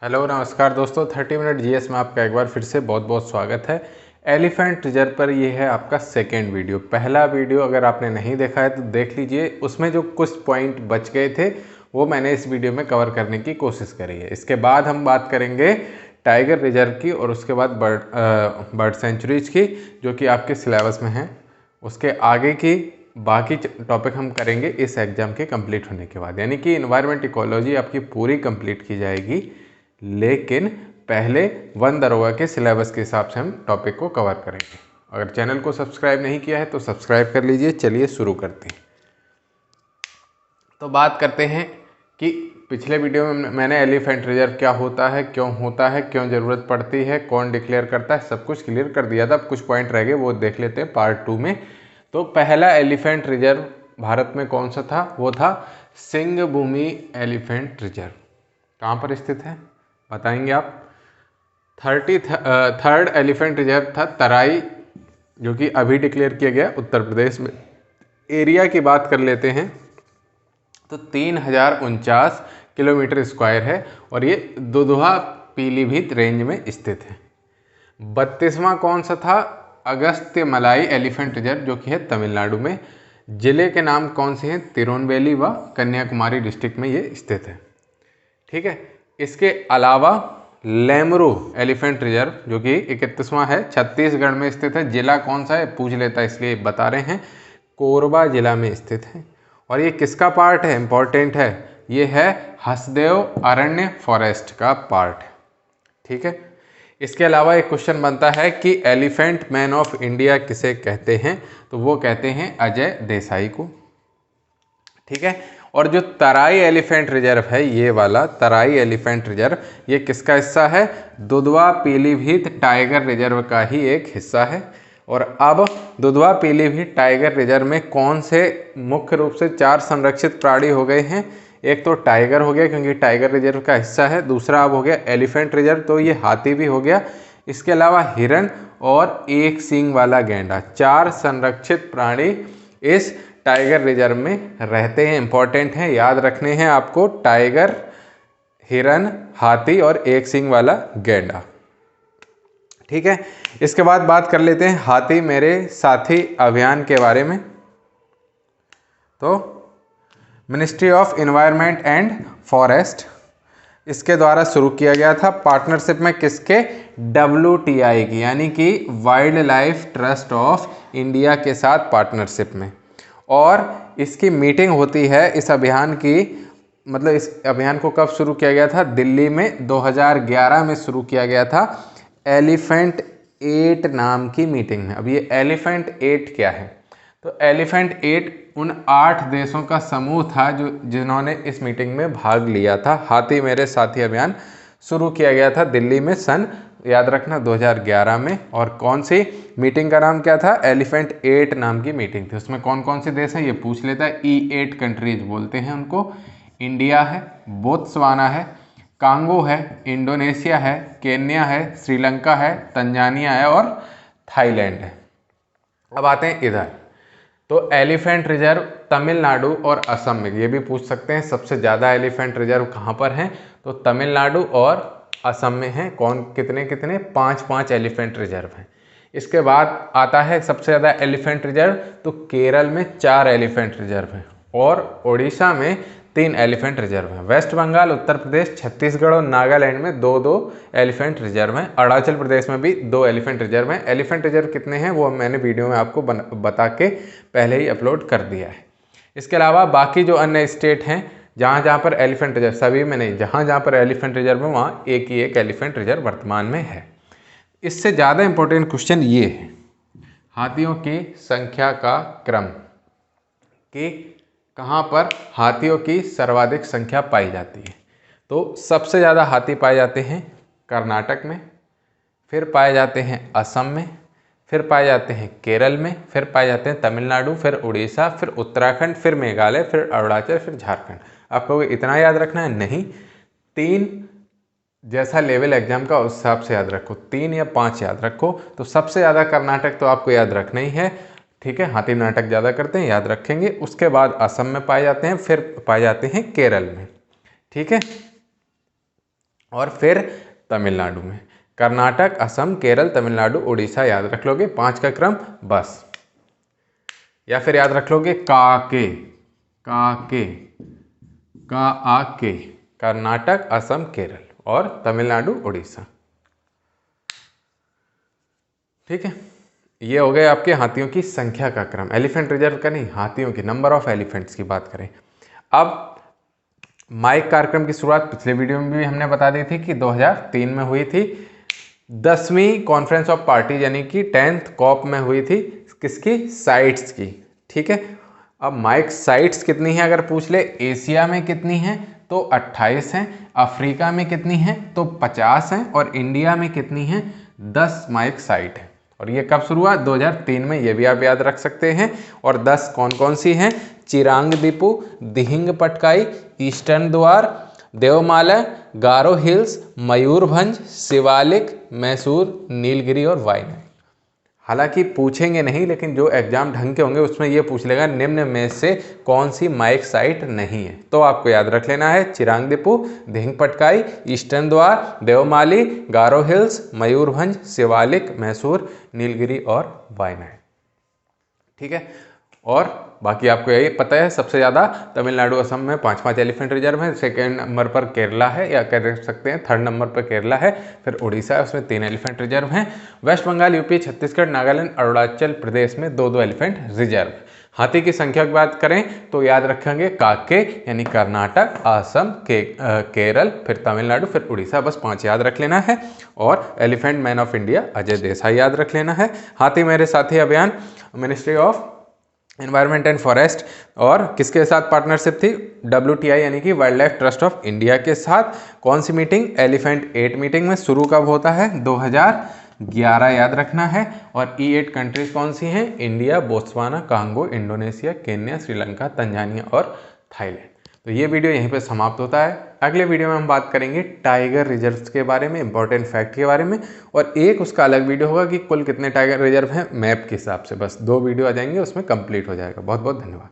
Hello नमस्कार दोस्तों, 30 minute GS में आपका एक बार फिर से बहुत बहुत स्वागत है। एलिफेंट रिजर्व पर ये है आपका सेकेंड वीडियो। पहला वीडियो अगर आपने नहीं देखा है तो देख लीजिए, उसमें जो कुछ पॉइंट बच गए थे वो मैंने इस वीडियो में कवर करने की कोशिश करी है। इसके बाद हम बात करेंगे टाइगर रिजर्व की और उसके बाद बर्ड सेंचुरीज की, जो कि आपके सिलेबस में है। उसके आगे की बाकी टॉपिक हम करेंगे इस एग्ज़ाम के कंप्लीट होने के बाद, यानी कि इन्वायरमेंट इकोलॉजी आपकी पूरी कंप्लीट की जाएगी, लेकिन पहले वन दरोगा के सिलेबस के हिसाब से हम टॉपिक को कवर करेंगे। अगर चैनल को सब्सक्राइब नहीं किया है तो सब्सक्राइब कर लीजिए। चलिए शुरू करते हैं। तो बात करते हैं कि पिछले वीडियो में मैंने एलिफेंट रिजर्व क्या होता है, क्यों ज़रूरत पड़ती है, कौन डिक्लेयर करता है, सब कुछ क्लियर कर दिया था। अब कुछ पॉइंट रह गए, वो देख लेते हैं पार्ट 2 में। तो पहला एलिफेंट रिजर्व भारत में कौन सा था? वो था सिंहभूमि एलिफेंट रिजर्व। कहाँ पर स्थित है बताएंगे आप? थर्ड एलिफेंट रिजर्व था तराई, जो कि अभी डिक्लेयर किया गया उत्तर प्रदेश में। एरिया की बात कर लेते हैं तो 3049 किलोमीटर स्क्वायर है और ये दुधवा पीलीभीत रेंज में स्थित है। 32वां कौन सा था? अगस्त्य मलाई एलिफेंट रिजर्व, जो कि है तमिलनाडु में। जिले के नाम कौन से हैं? तिरुनेलवेली व कन्याकुमारी डिस्ट्रिक्ट में ये स्थित है। ठीक है। इसके अलावा लेमरू एलिफेंट रिजर्व, जो कि 31वां है, छत्तीसगढ़ में स्थित है। जिला कौन सा है पूछ लेता है, इसलिए बता रहे हैं, कोरबा जिला में स्थित है। और ये किसका पार्ट है? इंपॉर्टेंट है, ये है हसदेव अरण्य फॉरेस्ट का पार्ट। ठीक है। इसके अलावा एक क्वेश्चन बनता है कि एलिफेंट मैन ऑफ इंडिया किसे कहते हैं? तो वो कहते हैं अजय देसाई को। ठीक है। और जो तराई एलिफेंट रिजर्व है, ये वाला तराई एलिफेंट रिजर्व, ये किसका हिस्सा है? दुधवा पीलीभीत टाइगर रिजर्व का ही एक हिस्सा है। और अब दुधवा पीलीभीत टाइगर रिजर्व में कौन से मुख्य रूप से 4 संरक्षित प्राणी हो गए हैं? एक तो टाइगर हो गया, क्योंकि टाइगर रिजर्व का हिस्सा है। दूसरा अब हो गया एलिफेंट रिजर्व, तो ये हाथी भी हो गया। इसके अलावा हिरन और एक सींग वाला गैंडा, 4 संरक्षित प्राणी इस टाइगर रिजर्व में रहते हैं। इंपॉर्टेंट हैं, याद रखने हैं आपको। टाइगर, हिरन, हाथी और एक सींग वाला गैंडा। ठीक है। इसके बाद बात कर लेते हैं हाथी मेरे साथी अभियान के बारे में। तो ministry of environment and forest, इसके द्वारा शुरू किया गया था। पार्टनरशिप में किसके? WTI की, यानी कि wild life trust of India के साथ पार्टनरशिप में। और इसकी मीटिंग होती है इस अभियान की, मतलब इस अभियान को कब शुरू किया गया था? दिल्ली में 2011 में शुरू किया गया था, एलिफेंट 8 नाम की मीटिंग में। अब ये एलिफेंट 8 क्या है? तो एलिफेंट 8 उन 8 देशों का समूह था जिन्होंने इस मीटिंग में भाग लिया था। हाथी मेरे साथी अभियान शुरू किया गया था दिल्ली में सन, याद रखना, 2011 में। और कौन सी मीटिंग का नाम क्या था? एलिफेंट 8 नाम की मीटिंग थी। उसमें कौन कौन से देश हैं ये पूछ लेता है। E8 कंट्रीज बोलते हैं उनको। इंडिया है, बोत्सवाना है, कांगो है, इंडोनेशिया है, केन्या है, श्रीलंका है, तंजानिया है और थाईलैंड है। अब आते हैं इधर। तो एलिफेंट रिजर्व तमिलनाडु और असम में, ये भी पूछ सकते हैं सबसे ज़्यादा एलिफेंट रिजर्व कहाँ पर हैं? तो तमिलनाडु और असम में हैं। कौन कितने कितने? 5 एलिफेंट रिजर्व हैं। इसके बाद आता है सबसे ज़्यादा एलिफेंट रिजर्व, तो केरल में 4 एलिफेंट रिजर्व हैं और उड़ीसा में 3 एलिफेंट रिजर्व हैं। वेस्ट बंगाल, उत्तर प्रदेश, छत्तीसगढ़ और नागालैंड में 2-2 एलिफेंट रिजर्व हैं। अरुणाचल प्रदेश में भी 2 एलिफेंट रिजर्व हैं। एलिफेंट रिजर्व कितने हैं वो मैंने वीडियो में आपको बता के पहले ही अपलोड कर दिया है। इसके अलावा बाकी जो अन्य स्टेट हैं जहाँ जहाँ पर एलिफेंट रिजर्व, सभी में नहीं, जहाँ जहाँ पर एलिफेंट रिजर्व है वहाँ एक ही एक एलिफेंट रिजर्व वर्तमान में है। इससे ज़्यादा इंपॉर्टेंट क्वेश्चन ये है, हाथियों की संख्या का क्रम, कि कहाँ पर हाथियों की सर्वाधिक संख्या पाई जाती है। तो सबसे ज़्यादा हाथी पाए जाते हैं कर्नाटक में, फिर पाए जाते हैं असम में, फिर पाए जाते हैं केरल में, फिर पाए जाते हैं तमिलनाडु, फिर उड़ीसा, फिर उत्तराखंड, फिर मेघालय, फिर अरुणाचल, फिर झारखंड। आपको इतना याद रखना है? नहीं, 3 जैसा लेवल एग्जाम का उस हिसाब से याद रखो, 3 या 5 याद रखो। तो सबसे ज़्यादा कर्नाटक तो आपको याद रखना ही है। ठीक है, हाथी नाटक ज़्यादा करते हैं, याद रखेंगे। उसके बाद असम में पाए जाते हैं, फिर पाए जाते हैं केरल में। ठीक है। और फिर तमिलनाडु में। कर्नाटक, असम, केरल, तमिलनाडु, उड़ीसा याद रख लोगे 5 का क्रम बस। या फिर याद रख लोगे काके, काके, का आ के, कर्नाटक, असम, केरल और तमिलनाडु, उड़ीसा। ठीक है, ये हो गए आपके हाथियों की संख्या का क्रम। एलिफेंट रिजर्व का नहीं, हाथियों की, नंबर ऑफ एलिफेंट्स की बात करें। अब माइक कार्यक्रम की शुरुआत पिछले वीडियो में भी हमने बता दी थी कि 2003 में हुई थी। 10वीं कॉन्फ्रेंस ऑफ पार्टी यानी कि 10th कॉप में हुई थी। किसकी? साइट्स की। ठीक है, अब माइक साइट्स कितनी है अगर पूछ ले, एशिया में कितनी है तो 28 हैं, अफ्रीका में कितनी है तो 50 हैं और इंडिया में कितनी है 10 माइक साइट है। और ये कब शुरू हुआ? 2003 में, ये भी आप याद रख सकते हैं। और 10 कौन कौन सी हैं? चिरांग दीपू, दिहिंग पटकाई, ईस्टर्न द्वार, देवमाला, गारो हिल्स, मयूरभंज, शिवालिक, मैसूर, नीलगिरी और वायनाड। हालांकि पूछेंगे नहीं, लेकिन जो एग्जाम ढंग के होंगे उसमें ये पूछ लेगा निम्न में से कौन सी माइक साइट नहीं है। तो आपको याद रख लेना है चिरांग दीपू, दिहिंग पटकाई, ईस्टर्न द्वार, देवमाली, गारो हिल्स, मयूरभंज, शिवालिक, मैसूर, नीलगिरी और वायनाड। ठीक है, और बाकी आपको यही पता है सबसे ज़्यादा तमिलनाडु, असम में 5 एलिफेंट रिजर्व है। सेकेंड नंबर पर केरला है, या कह सकते हैं थर्ड नंबर पर केरला है। फिर उड़ीसा है, उसमें 3 एलिफेंट रिजर्व हैं। वेस्ट बंगाल, यूपी, छत्तीसगढ़, नागालैंड, अरुणाचल प्रदेश में 2-2 एलिफेंट रिजर्व। हाथी की संख्या की बात करें तो याद रखेंगे काके यानी कर्नाटक, असम, केरल, फिर तमिलनाडु, फिर उड़ीसा, बस 5 याद रख लेना है। और elephant man of India Ajay Desai याद रख लेना है। हाथी मेरे साथी अभियान ministry of environment and forest और किसके साथ पार्टनरशिप थी? WTI यानी कि wild life trust of India के साथ। कौन सी मीटिंग? एलिफेंट 8 मीटिंग में। शुरू कब होता है? 2011 याद रखना है। और E8 कंट्रीज कौन सी हैं? India, Botswana, Congo, Indonesia, Kenya, Sri Lanka, Tanzania और थाईलैंड। तो ये वीडियो यहीं पे समाप्त होता है। अगले वीडियो में हम बात करेंगे टाइगर रिजर्व्स के बारे में, इंपॉर्टेंट फैक्ट के बारे में, और एक उसका अलग वीडियो होगा कि कुल कितने टाइगर रिजर्व हैं मैप के हिसाब से। बस 2 वीडियो आ जाएंगे, उसमें कंप्लीट हो जाएगा। बहुत बहुत धन्यवाद।